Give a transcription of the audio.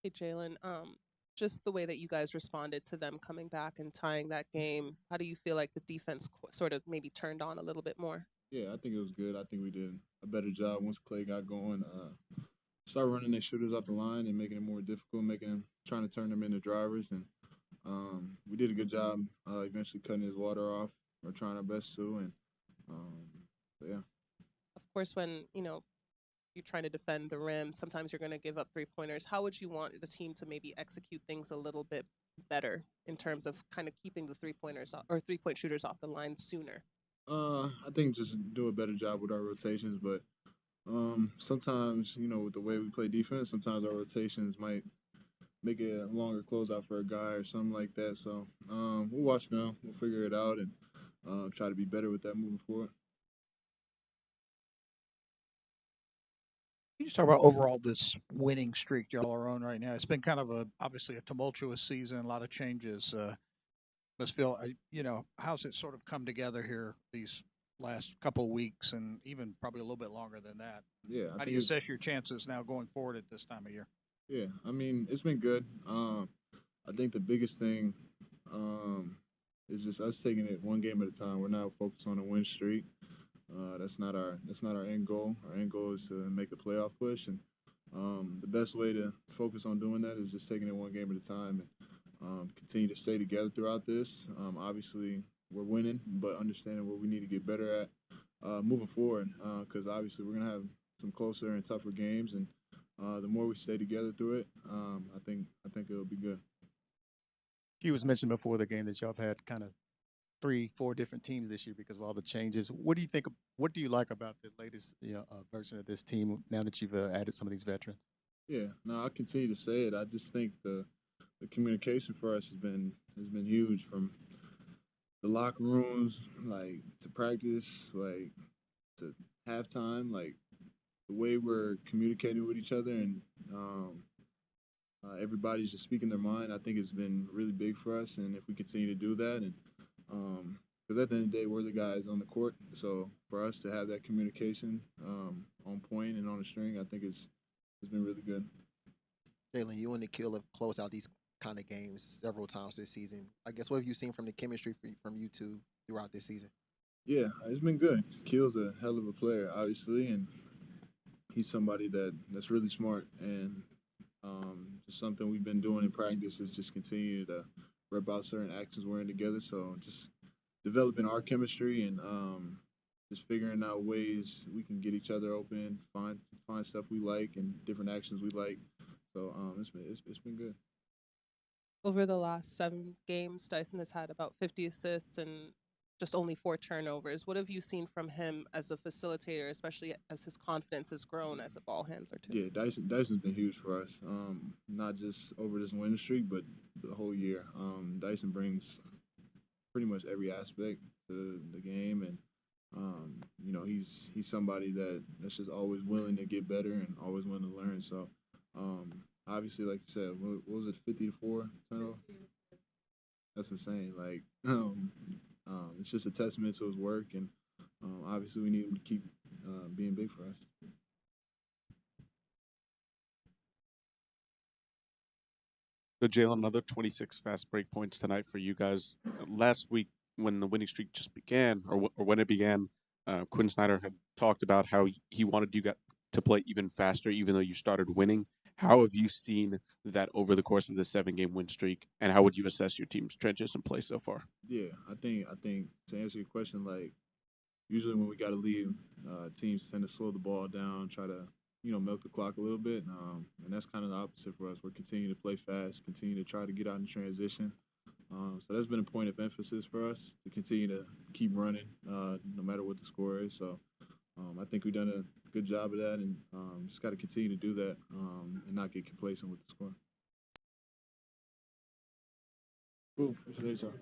Hey, Jalen. Just the way that you guys responded to them coming back and tying that game, how do you feel like the defense sort of maybe turned on a little bit more? Yeah, I think it was good. I think we did a better job once Clay got going. Start running their shooters off the line and making it more difficult, making them trying to turn them into drivers, and we did a good job eventually cutting his water off. We're trying our best to, and um, so yeah. Of course, when you're trying to defend the rim, sometimes you're going to give up 3 pointers. How would you want the team to maybe execute things a little bit better in terms of kind of keeping the 3 pointers or 3 point shooters off the line sooner? I think just do a better job with our rotations, but sometimes with the way we play defense, sometimes our rotations might make it a longer closeout for a guy or something like that. So we'll watch film, we'll figure it out, and try to be better with that moving forward. You just talk about overall this winning streak y'all are on right now. It's been kind of obviously a tumultuous season, a lot of changes. Must feel how's it sort of come together here these last couple of weeks and even probably a little bit longer than that. Yeah, I How do think you it's assess your chances now going forward at this time of year? yeah. I mean, it's been good. I think the biggest thing is just us taking it one game at a time. We're not focused on a win streak. That's not our end goal. Our end goal is to make a playoff push, and the best way to focus on doing that is just taking it one game at a time and continue to stay together throughout this. Obviously, we're winning, but understanding what we need to get better at moving forward, because obviously we're gonna have some closer and tougher games, and the more we stay together through it, I think it'll be good. You was mentioned before the game that y'all have had kind of 3, 4 different teams this year because of all the changes. What do you think? What do you like about the latest version of this team now that you've added some of these veterans? Yeah, no, I continue to say it. I just think the communication for us has been huge from the locker rooms, like to practice, like to halftime, like the way we're communicating with each other and everybody's just speaking their mind. I think it's been really big for us, and if we continue to do that, and because at the end of the day, we're the guys on the court, so for us to have that communication on point and on the string, I think it's been really good. Jalen, you and Nikhil have closed out these kind of games several times this season. I guess what have you seen from the chemistry from you two throughout this season? Yeah, it's been good. Keel's a hell of a player, obviously, and he's somebody that's really smart. And just something we've been doing in practice is just continue to rep out certain actions we're in together. So just developing our chemistry and just figuring out ways we can get each other open, find stuff we like and different actions we like. So it's been good. Over the last 7 games, Dyson has had about 50 assists and just only 4 turnovers. What have you seen from him as a facilitator, especially as his confidence has grown as a ball handler too? Yeah, Dyson's been huge for us. Not just over this winning streak, but the whole year. Dyson brings pretty much every aspect to the game, and he's somebody that's just always willing to get better and always willing to learn. So obviously, like you said, what was it, 50 to 4 turnover? That's insane. Like it's just a testament to his work, and obviously we need him to keep being big for us. So, Jalen, another 26 fast break points tonight for you guys. Last week, when the winning streak just began, or when it began, Quinn Snyder had talked about how he wanted you guys to play even faster, even though you started winning. How have you seen that over the course of the 7 game win streak, and how would you assess your team's trenches and play so far? Yeah, I think to answer your question, like usually when we got to leave, teams tend to slow the ball down, try to milk the clock a little bit, and that's kind of the opposite for us. We're continuing to play fast, continue to try to get out in transition. So that's been a point of emphasis for us to continue to keep running, no matter what the score is. So I think we've done a good job of that, and just got to continue to do that and not get complacent with the score. Cool. That's what they are.